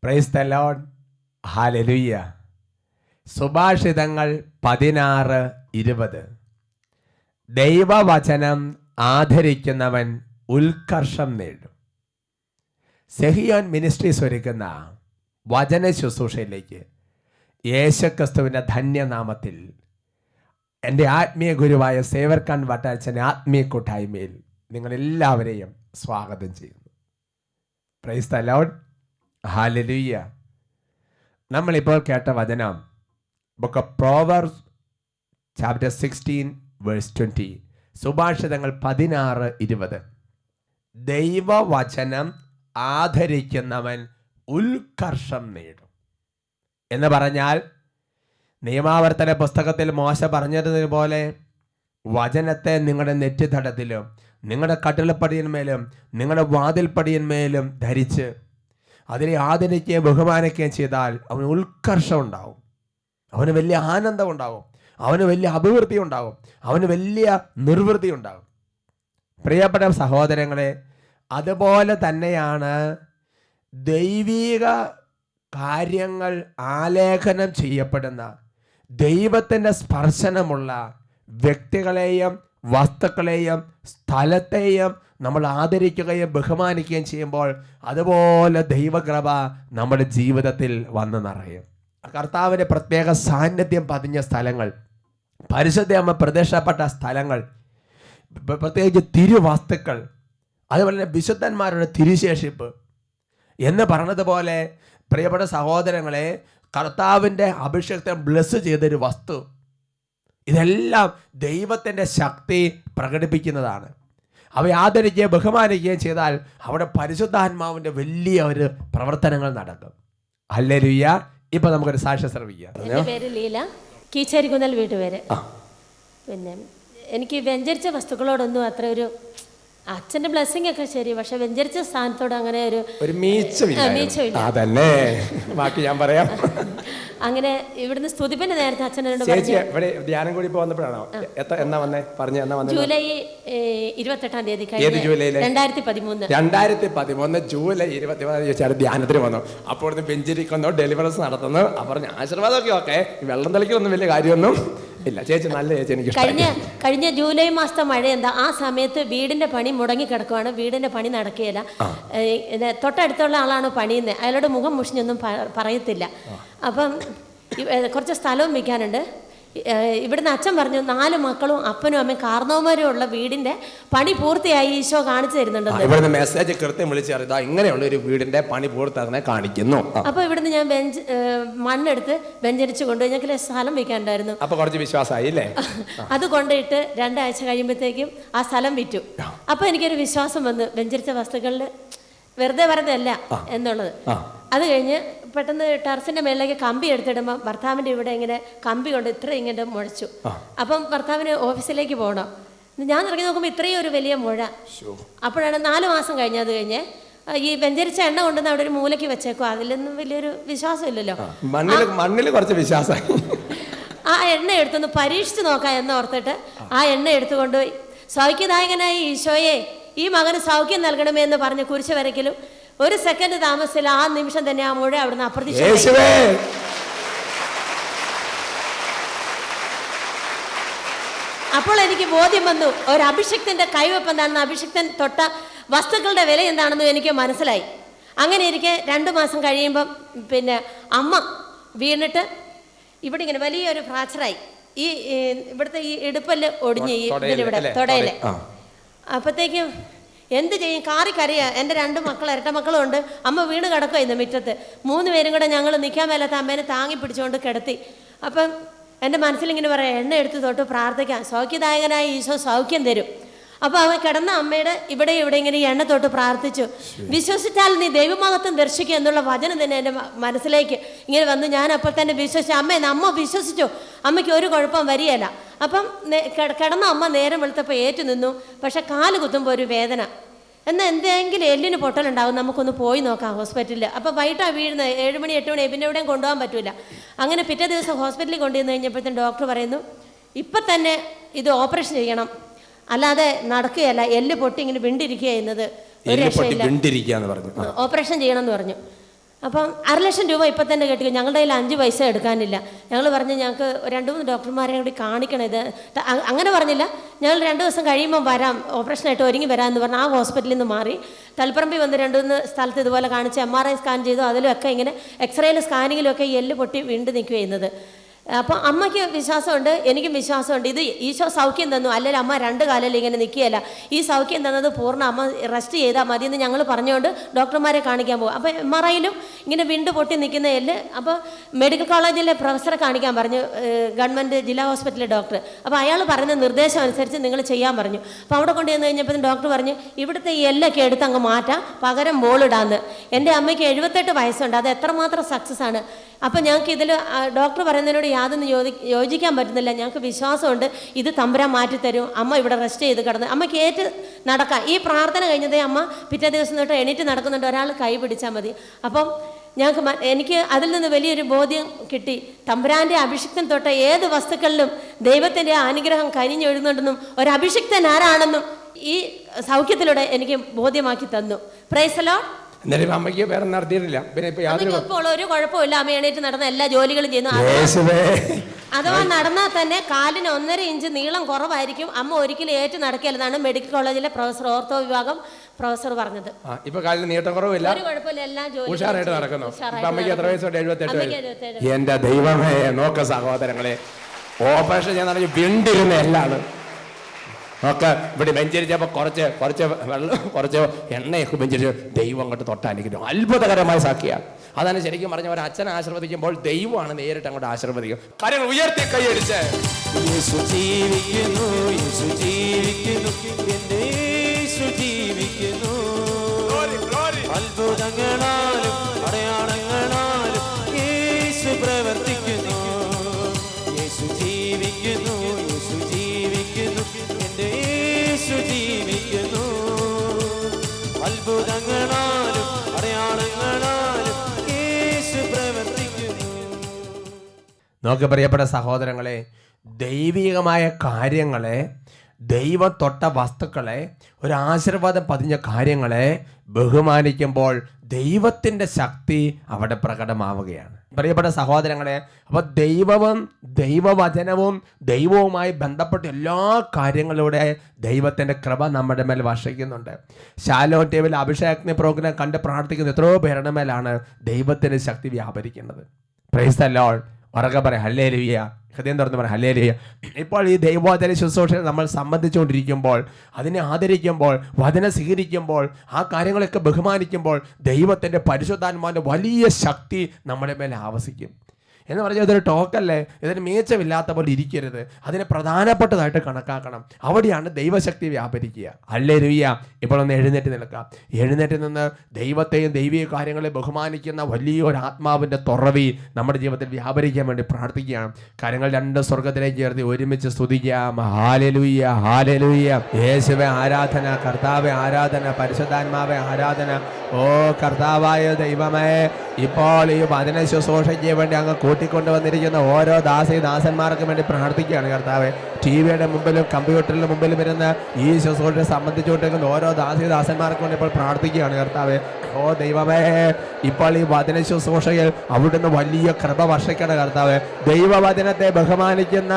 Price the Lord. Hallelujah. സുഭാഷിതങ്ങൾ 16:20. ദൈവവചനം ആദരിക്കുന്നവൻ ഉത്കർഷം നേടും. Sehion ministries ഒരുക്കുന്ന വചന ശുശ്രൂഷയിലേക്ക് യേശുക്രിസ്തുവിൻ്റെ ധന്യനാമത്തിൽ എൻ്റെ ആത്മീയ ഗുരുവായ സേവർക്കാൻ വട്ടാച്ചൻ്റെ ആത്മീയ കൂട്ടായ്മയിൽ നിങ്ങളെല്ലാവരെയും സ്വാഗതം ചെയ്യുന്നു. Price the Lord. ഹല്ലേലൂയ. നമ്മളിപ്പോൾ കേട്ട വചനം ബുക്ക് ഓഫ് പ്രോവർബ്സ് ചാപ്റ്റർ 16:20. സുഭാഷിതങ്ങൾ 16:20. ദൈവവചനം ആദരിക്കുന്നവൻ ഉത്കർഷം നേടും എന്ന് പറഞ്ഞാൽ, നിയമാവർത്തന പുസ്തകത്തിൽ മോശ പറഞ്ഞതുപോലെ വചനത്തെ നിങ്ങളുടെ നെറ്റിത്തടത്തിലും നിങ്ങളുടെ കട്ടിളപ്പടിയന്മേലും നിങ്ങളുടെ വാതിൽപ്പടിയന്മേലും ധരിച്ച് അതിനെ ആദരിക്കുകയും ബഹുമാനിക്കുകയും ചെയ്താൽ അവന് ഉത്കർഷം ഉണ്ടാവും, അവന് വലിയ ആനന്ദം ഉണ്ടാവും, അവന് വലിയ അഭിവൃദ്ധി ഉണ്ടാവും, അവന് വലിയ നിർവൃത്തി ഉണ്ടാവും. പ്രിയപ്പെട്ട സഹോദരങ്ങളെ, അതുപോലെ തന്നെയാണ് ദൈവിക കാര്യങ്ങൾ ആലേഖനം ചെയ്യപ്പെടുന്ന ദൈവത്തിൻ്റെ സ്പർശനമുള്ള വ്യക്തികളെയും വസ്തുക്കളെയും സ്ഥലത്തെയും നമ്മൾ ആദരിക്കുകയും ബഹുമാനിക്കുകയും ചെയ്യുമ്പോൾ അതുപോലെ ദൈവകൃപ നമ്മുടെ ജീവിതത്തിൽ വന്ന് നിറയും. കർത്താവിൻ്റെ പ്രത്യേക സാന്നിധ്യം പതിഞ്ഞ സ്ഥലങ്ങൾ, പരിശുദ്ധ അമ്മ പ്രത്യക്ഷപ്പെട്ട സ്ഥലങ്ങൾ, പ്രത്യേകിച്ച് തിരുവസ്തുക്കൾ, അതുപോലെ തന്നെ വിശുദ്ധന്മാരുടെ തിരുശേഷിപ്പ് എന്ന് പറഞ്ഞതുപോലെ, പ്രിയപ്പെട്ട സഹോദരങ്ങളെ, കർത്താവിൻ്റെ അഭിഷേകത്തെ ബ്ലെസ് ചെയ്തൊരു വസ്തു, ഇതെല്ലാം ദൈവത്തിൻ്റെ ശക്തി പ്രകടിപ്പിക്കുന്നതാണ്. അവയെ ആദരിക്കുകയും ബഹുമാനിക്കുകയും ചെയ്താൽ അവിടെ പരിശുദ്ധാത്മാവിൻ്റെ വലിയ ഒരു പ്രവർത്തനങ്ങൾ നടക്കും. ഹല്ലേലൂയ. ഇപ്പൊ നമുക്കൊരു സാക്ഷ്യം ശ്രമിക്കാം. എൻ്റെ പേര് ലീല, കീച്ചേരിക്കുന്നൽ വീട്ടുപേര്. പിന്നെ എനിക്ക് വ്യഞ്ചരിച്ച വസ്തുക്കളോടൊന്നും അത്ര ഒരു, അച്ഛൻ്റെ ബ്ലെസ്സിങ് ഒക്കെ ശരി, പക്ഷെ വ്യഞ്ചരിച്ച സ്ഥാനത്തോട് അങ്ങനെ ഒരു മീച്ചമില്ല. അതന്നെ ബാക്കി ഞാൻ പറയാം. അങ്ങനെ ഇവിടുന്ന് സ്തുതിപ്പന്റെ നേരത്തെ അച്ഛനോട് ധ്യാനം കൂടി വന്നപ്പോഴാണോ എന്നാ വന്നേ പറഞ്ഞു? ജൂലൈ 28-ാം തീയതി 2013 ജൂലൈ 24 ധ്യാനത്തിന് വന്നു. അപ്പോൾ ബെഞ്ചിരിക്കുന്നു, ഡെലിവറൻസ് നടത്തുന്നു. അപ്പോൾ ആശീർവാദമൊക്കെ ഓക്കെ, വെള്ളം തളിക്കൊന്നും വലിയ കാര്യമൊന്നും ഇല്ല. ചേച്ചി നല്ല ചേച്ചി. എനിക്ക് കഴിഞ്ഞ ജൂലൈ മാസത്തെ മഴ എന്താ, ആ സമയത്ത് വീടിന്റെ പണി മുടങ്ങിക്കിടക്കുവാണ്, വീടിന്റെ പണി നടക്കുകയില്ല. തൊട്ടടുത്തുള്ള ആളാണ് പണിയുന്നത്, അയാളുടെ മുഖം മുഷിഞ്ഞൊന്നും പറയത്തില്ല. അപ്പം കുറച്ച് സ്ഥലവും വിൽക്കാനുണ്ട്. ഇവിടുന്ന് അച്ഛൻ പറഞ്ഞു 4 മക്കളും അപ്പനും അമ്മയും കാർന്നവന്മാരും ഉള്ള വീടിന്റെ പണി പൂർത്തിയായി ഈശോ കാണിച്ചു തരുന്നുണ്ടെന്ന്. ഇവിടുന്ന് മെസ്സേജ് കൃത്യം വിളിച്ചറിയാ ഇങ്ങനെയുള്ള ഒരു വീടിന്റെ പണി പൂർത്തിയാകുന്ന കാണിക്കുന്നു. അപ്പൊ ഇവിടുന്ന് ഞാൻ മണ്ണെടുത്ത് വെഞ്ചരിച്ച് കൊണ്ടുപോയി, ഞങ്ങൾക്ക് സ്ഥലം വിൽക്കാനുണ്ടായിരുന്നു. അപ്പൊ കുറച്ച് വിശ്വാസമായി അല്ലേ? അത് കൊണ്ടുപോയിട്ട് 2 ആഴ്ച കഴിയുമ്പോഴത്തേക്കും ആ സ്ഥലം വിറ്റു. അപ്പൊ എനിക്കൊരു വിശ്വാസം വന്നു, വെഞ്ചരിച്ച വസ്തുക്കളിൽ വെറുതെ പറഞ്ഞതല്ല എന്നുള്ളത്. അത് കഴിഞ്ഞ് പെട്ടെന്ന് ടെറസിന്റെ മേളിലേക്ക് കമ്പി എടുത്തിടുമ്പോൾ ഭർത്താവിൻ്റെ ഇവിടെ ഇങ്ങനെ കമ്പി കൊണ്ട് ഇങ്ങനെ മുഴച്ചു. അപ്പം ഭർത്താവിന് ഓഫീസിലേക്ക് പോകണം. ഞാൻ ഇറങ്ങി നോക്കുമ്പോൾ ഇത്രയും ഒരു വലിയ മുഴ. അപ്പോഴാണ് 4 മാസം കഴിഞ്ഞത് കഴിഞ്ഞ് ഈ വെഞ്ചരിച്ച എണ്ണ കൊണ്ടുവന്ന് അവിടെ ഒരു മൂലയ്ക്ക് വെച്ചേക്കും. അതിലൊന്നും വലിയൊരു വിശ്വാസം ഇല്ലല്ലോ, മണ്ണിൽ കുറച്ച് വിശ്വാസം. ആ എണ്ണ എടുത്തൊന്ന് പരീക്ഷിച്ച് നോക്കാം എന്നോർത്തിട്ട് ആ എണ്ണ എടുത്തുകൊണ്ടുപോയി, സൗഖ്യദായകനായ ഈശോയെ ഈ മകന് സൗഖ്യം നൽകണമേ എന്ന് പറഞ്ഞ് കുരിശ് വരയ്ക്കലും 1 സെക്കൻഡ് താമസിച്ചില്ല. ആ നിമിഷം തന്നെ ആ മുഴ അവിടുന്ന് അപ്രത്യക്ഷമായി. അപ്പോൾ എനിക്ക് ബോധ്യം വന്നു, ഒരു അഭിഷക്തന്റെ കൈവെപ്പ് എന്താണെന്ന്, അഭിഷക്തൻ തൊട്ട വസ്തുക്കളുടെ വില എന്താണെന്നും എനിക്ക് മനസ്സിലായി. അങ്ങനെ ഇരിക്കെ 2 മാസം കഴിയുമ്പം പിന്നെ അമ്മ വീണിട്ട് ഇവിടെ ഇങ്ങനെ വലിയൊരു ഫ്രാക്ചറായി. ഈ ഇവിടുത്തെ ഈ ഇടുപ്പല് ഒടിഞ്ഞ് ഈ ഇതിലിവിടെ തൊടയില്. അപ്പോഴത്തേക്കും എന്ത് ചെയ്യും, കാറിക്കറിയാ. എൻ്റെ 2 മക്കൾ, ഇരട്ട മക്കളും ഉണ്ട്. അമ്മ വീണ് കിടക്കുക ഇന്ന് മുറ്റത്ത്. 3 പേരും കൂടെ ഞങ്ങൾ നിൽക്കാൻ മേലാത്ത അമ്മേനെ താങ്ങി പിടിച്ചുകൊണ്ട് കിടത്തി. അപ്പം എൻ്റെ മനസ്സിലിങ്ങനെ പറയാം, എണ്ണ എടുത്ത് തൊട്ട് പ്രാർത്ഥിക്കാം, സൗഖ്യദായകനായ ഈശോ സൗഖ്യം തരും. അപ്പോൾ അവൻ കിടന്ന അമ്മയുടെ ഇവിടെ ഇങ്ങനെ എണ്ണ തൊട്ട് പ്രാർത്ഥിച്ചു. വിശ്വസിച്ചാൽ നീ ദൈവമഹത്വം ദർശിക്കുക എന്നുള്ള വചനം തന്നെ എൻ്റെ മനസ്സിലേക്ക് ഇങ്ങനെ വന്നു. ഞാൻ അപ്പോൾ തന്നെ വിശ്വസിച്ചു. അമ്മ വിശ്വസിച്ചു, അമ്മയ്ക്ക് ഒരു കുഴപ്പം വരികയില്ല. അപ്പം കിടന്ന അമ്മ നേരം വെളുത്തപ്പോൾ ഏറ്റു നിന്നു. പക്ഷെ കാല് കുത്തുമ്പോൾ ഒരു വേദന. എന്നാൽ എന്തെങ്കിലും എല്ലിന് പൊട്ടലുണ്ടാവും, നമുക്കൊന്ന് പോയി നോക്കാം ഹോസ്പിറ്റലിൽ. അപ്പോൾ വൈകിട്ടാണ് വീഴുന്നത്, 7 മണി 8 മണി, പിന്നെ എവിടെയും കൊണ്ടുപോകാൻ പറ്റില്ല. അങ്ങനെ പിറ്റേ ദിവസം ഹോസ്പിറ്റലിൽ കൊണ്ടുവന്ന് കഴിഞ്ഞപ്പോഴത്തേക്കും ഡോക്ടർ പറയുന്നു, ഇപ്പം തന്നെ ഇത് ഓപ്പറേഷൻ ചെയ്യണം, അല്ലാതെ നടക്കുകയല്ല, എല്ല് പൊട്ടി ഇങ്ങനെ വിണ്ടിരിക്കുക ചെയ്യുന്നത്, ഒരു രക്ഷയില്ല, ഓപ്പറേഷൻ ചെയ്യണം എന്ന് പറഞ്ഞു. അപ്പം 500,000 രൂപ ഇപ്പം തന്നെ കെട്ടിക്കും. ഞങ്ങളുടെ കയ്യിൽ 5 പൈസ എടുക്കാനില്ല. ഞങ്ങൾ പറഞ്ഞ് ഞങ്ങൾക്ക് 2-3 ഡോക്ടർമാരെ കൂടി കാണിക്കണം. ഇത് അങ്ങനെ പറഞ്ഞില്ല, ഞങ്ങൾ 2 ദിവസം കഴിയുമ്പോൾ വരാം, ഓപ്പറേഷനായിട്ട് ഒരുങ്ങി വരാമെന്ന് പറഞ്ഞ് ആ ഹോസ്പിറ്റലിൽ നിന്ന് മാറി തളിപ്പറമ്പിൽ വന്ന് 2-3 സ്ഥലത്ത് ഇതുപോലെ കാണിച്ച് MRI സ്കാൻ ചെയ്തു. അതിലൊക്കെ ഇങ്ങനെ എക്സ്റേയിലും സ്കാനിങ്ങിലുമൊക്കെ എല്ല് പൊട്ടി വീണ്ടും നിൽക്കുക ചെയ്യുന്നത്. അപ്പോൾ അമ്മയ്ക്ക് വിശ്വാസമുണ്ട്, എനിക്കും വിശ്വാസമുണ്ട്. ഇത് ഈശോ സൗഖ്യം തന്നു, അല്ലെങ്കിൽ അമ്മ 2 കാലിൽ ഇങ്ങനെ നിൽക്കുകയല്ല, ഈ സൗഖ്യം തന്നത് പൂർണ്ണ അമ്മ റെസ്റ്റ് ചെയ്താൽ മതി എന്ന് ഞങ്ങൾ പറഞ്ഞുകൊണ്ട് ഡോക്ടർമാരെ കാണിക്കാൻ പോകും. അപ്പോൾ MRIയിലും ഇങ്ങനെ വിണ്ട് പൊട്ടി നിൽക്കുന്ന എല്ല്. അപ്പോൾ മെഡിക്കൽ കോളേജിലെ പ്രൊഫസറെ കാണിക്കാൻ പറഞ്ഞു, ഗവൺമെൻറ് ജില്ലാ ഹോസ്പിറ്റലിലെ ഡോക്ടർ. അപ്പോൾ അയാൾ പറയുന്ന നിർദ്ദേശം അനുസരിച്ച് നിങ്ങൾ ചെയ്യാൻ പറഞ്ഞു. അപ്പോൾ അവിടെ കൊണ്ടുവന്ന് കഴിഞ്ഞപ്പോൾ ഡോക്ടർ പറഞ്ഞു, ഇവിടുത്തെ ഈ എല്ലൊക്കെ എടുത്ത് അങ്ങ് മാറ്റാം, പകരം ബോളിടാന്ന്. എൻ്റെ അമ്മയ്ക്ക് 78 വയസ്സുണ്ട്, അത് എത്രമാത്രം സക്സസ് ആണ്. അപ്പോൾ ഞങ്ങൾക്ക് ഇതിൽ ഡോക്ടർ പറയുന്നതിനോട് യാതൊന്നും യോജിക്കാൻ പറ്റുന്നില്ല. ഞങ്ങൾക്ക് വിശ്വാസമുണ്ട്, ഇത് തമ്പുരാൻ മാറ്റിത്തരും. അമ്മ ഇവിടെ റെസ്റ്റ് ചെയ്ത് കിടന്ന് അമ്മയ്ക്ക് ഏറ്റ് നടക്കാം. ഈ പ്രാർത്ഥന കഴിഞ്ഞതേ അമ്മ പിറ്റേ ദിവസം തൊട്ട് എണീറ്റ് നടക്കുന്നുണ്ട്. ഒരാൾ കൈ പിടിച്ചാൽ മതി. അപ്പം എനിക്ക് അതിൽ നിന്ന് വലിയൊരു ബോധ്യം കിട്ടി. തമ്പുരാൻ്റെ അഭിഷിക്തൻ തൊട്ട ഏത് വസ്തുക്കളിലും ദൈവത്തിൻ്റെ അനുഗ്രഹം കനിഞ്ഞൊഴുകുന്നുണ്ടെന്നും ഒരു അഭിഷിക്തൻ ആരാണെന്നും ഈ സൗഖ്യത്തിലൂടെ എനിക്ക് ബോധ്യമാക്കി തന്നു. Price the Lord. എന്നാലും അമ്മയ്ക്ക് വേറെ നടത്തിയിട്ടില്ല. പിന്നെ ഇപ്പൊ ഇപ്പോൾ ഒരു കുഴപ്പമില്ല, അമ്മ എണീറ്റ് നടന്ന എല്ലാ ജോലികളും ചെയ്യുന്നു. അഥവാ നടന്നാൽ തന്നെ കാലിന് 1.5 ഇഞ്ച് നീളം കുറവായിരിക്കും. അമ്മ ഒരിക്കലും ഏറ്റു നടക്കില്ലെന്നാണ് മെഡിക്കൽ കോളേജിലെ പ്രൊഫസർ, ഓർത്തോ വിഭാഗം പ്രൊഫസർ പറഞ്ഞത്. ഇപ്പൊ കാലിന് നീട്ടം കുറവില്ല, ഒരു കുഴപ്പമില്ല, എല്ലാ ജോലിയും ഉഷാറായിട്ട് നടക്കുന്നു. അമ്മയ്ക്ക് എത്ര വയസ്സുണ്ട്? 78. എന്റെ ദൈവമേ, നോക്ക സഹോദരങ്ങളെ, ഓപ്പറേഷൻ ഞാൻ നടത്തി വിണ്ടിരുന്ന എല്ലാണ് ഒക്കെ ഇവിടെ ബെഞ്ചരിച്ചപ്പോ കുറച്ച് വെള്ളം, കുറച്ച് എണ്ണയൊക്കെ ബെഞ്ചരിച്ച് ദൈവം അങ്ങോട്ട് തൊട്ടാനിക്കുന്നു. അത്ഭുതകരമായ സാക്ഷിയാണ്. അതാണ് ശരിക്കും പറഞ്ഞ ഒരു അച്ഛനെ ആശീർവദിക്കുമ്പോൾ ദൈവമാണ് നേരിട്ട് അങ്ങോട്ട് ആശീർവദിക്കും. കാര്യങ്ങൾ ഉയർത്തി കൈയടിച്ച് യേശു ജീവിക്കുന്നു, യേശു ജീവിക്കുന്നു, എന്റെ യേശു ജീവിക്കുന്നു. അത്ഭുതങ്ങളാലും അടയാളങ്ങളാലും യേശു പ്രവർത്തിക്കുന്നു. യേശു ജീവിക്കുന്നു, യേശു ജീവിക്കുന്നു, എന്റെ യേശു ജീവിക്കുന്നു. അത്ഭുതങ്ങളാലും അടയാളങ്ങളാലും യേശു പ്രവർത്തിക്കുന്നു. നോക്ക് പ്രിയപ്പെട്ട സഹോദരങ്ങളെ, ദൈവികമായ കാര്യങ്ങളെ, ദൈവം തൊട്ട വസ്തുക്കളെ, ഒരു ആശീർവാദം പതിഞ്ഞ കാര്യങ്ങളെ ബഹുമാനിക്കുമ്പോൾ ദൈവത്തിൻ്റെ ശക്തി അവിടെ പ്രകടമാവുകയാണ്. പ്രിയപ്പെട്ട സഹോദരങ്ങളെ, അപ്പോൾ ദൈവവും ദൈവവചനവും ദൈവവുമായി ബന്ധപ്പെട്ട എല്ലാ കാര്യങ്ങളിലൂടെ ദൈവത്തിൻ്റെ കൃപ നമ്മുടെ മേൽ വർഷിക്കുന്നുണ്ട്. ഷാലോ ടിവിയിൽ അഭിഷേകത്തിന് പ്രോഗ്രാം കണ്ട് പ്രാർത്ഥിക്കുന്ന എത്രയോ പേരുടെ മേലാണ് ദൈവത്തിൻ്റെ ശക്തി വ്യാപരിക്കുന്നത്. Praise the Lord. ഉറക്കെ പറയാം ഹല്ലേലൂയ. ഹൃദയം തുറന്ന് പറയാം ഹല്ലേലൂയ. ഇപ്പോൾ ഈ ദൈവവചന ശുശ്രൂഷയിൽ നമ്മൾ സംബന്ധിച്ചുകൊണ്ടിരിക്കുമ്പോൾ, അതിനെ ആദരിക്കുമ്പോൾ, വചനം സ്വീകരിക്കുമ്പോൾ, ആ കാര്യങ്ങളൊക്കെ ബഹുമാനിക്കുമ്പോൾ ദൈവത്തിൻ്റെ പരിശുദ്ധാത്മാവിൻ്റെ വലിയ ശക്തി നമ്മുടെ മേലെ ആവസിക്കും. എന്ന് പറഞ്ഞാൽ ഇതൊരു ടോക്കല്ലേ, ഇതിന് മേച്ചമില്ലാത്ത പോലെ ഇരിക്കരുത്, അതിനെ പ്രധാനപ്പെട്ടതായിട്ട് കണക്കാക്കണം. അവിടെയാണ് ദൈവശക്തി വ്യാപരിക്കുക. ഹല്ലേലൂയ. ഇപ്പോൾ ഒന്ന് എഴുന്നേറ്റ് നിൽക്കാം. എഴുന്നേറ്റ് നിന്ന് ദൈവത്തെയും ദൈവിക കാര്യങ്ങളെ ബഹുമാനിക്കുന്ന വലിയൊരു ആത്മാവിൻ്റെ തുറവി നമ്മുടെ ജീവിതത്തിൽ വ്യാപരിക്കാൻ വേണ്ടി പ്രാർത്ഥിക്കുകയാണ്. കാര്യങ്ങൾ 2 സ്വർഗത്തിലേക്ക് ചേർത്ത് ഒരുമിച്ച് സ്തുതിക്കാം. ഹല്ലേലൂയ, ഹല്ലേലൂയ. യേശുവേ ആരാധന, കർത്താവേ ആരാധന, പരിശുദ്ധാത്മാവേ ആരാധന. ഓ കർത്താവായ ദൈവമേ, ഇപ്പോൾ ഈ വചന ശുശ്രൂഷയ്ക്ക് വേണ്ടി അങ്ങ് കൂട്ടിക്കൊണ്ടുവന്നിരിക്കുന്ന ഓരോ ദാസന്മാർക്കും വേണ്ടി പ്രാർത്ഥിക്കുകയാണ് കർത്താവേ. ടിവിയുടെ മുമ്പിലും കമ്പ്യൂട്ടറിന്റെ മുമ്പിലും വരുന്ന ഈ ശുശ്രൂഷയെ സംബന്ധിച്ചുകൊണ്ടിരിക്കുന്ന ഓരോ ദാസന്മാർക്കും വേണ്ടി ഇപ്പോൾ പ്രാർത്ഥിക്കുകയാണ് കർത്താവേ. ഓ ദൈവമേ, ഇപ്പോൾ ഈ വചന ശുശ്രൂഷയിൽ അവിടുന്ന് വലിയ കൃപ വർഷിക്കണം കർത്താവേ. ദൈവവചനത്തെ ബഹുമാനിക്കുന്ന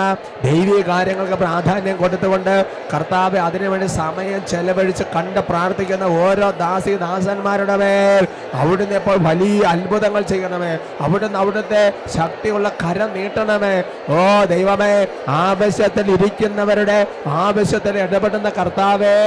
ദൈവിക കാര്യങ്ങൾക്ക് പ്രാധാന്യം കൊടുത്തുകൊണ്ട് കർത്താവെ അതിനുവേണ്ടി സമയം ചെലവഴിച്ച് കണ്ട് പ്രാർത്ഥിക്കുന്ന ഓരോ ദാസന്മാരുടെ മേൽ അവിടുന്ന് ഇപ്പോൾ വലിയ അത്ഭുതങ്ങൾ ചെയ്യണമേ. അവിടുത്തെ ശക്തിയുള്ള കരം നീട്ടണമേ. ഓ ദൈവമേ, ആവശ്യത്തിൽ ഇരിക്കുന്നവരുടെ ആവശ്യത്തിൽ ഇടപെടുന്ന കർത്താവേ,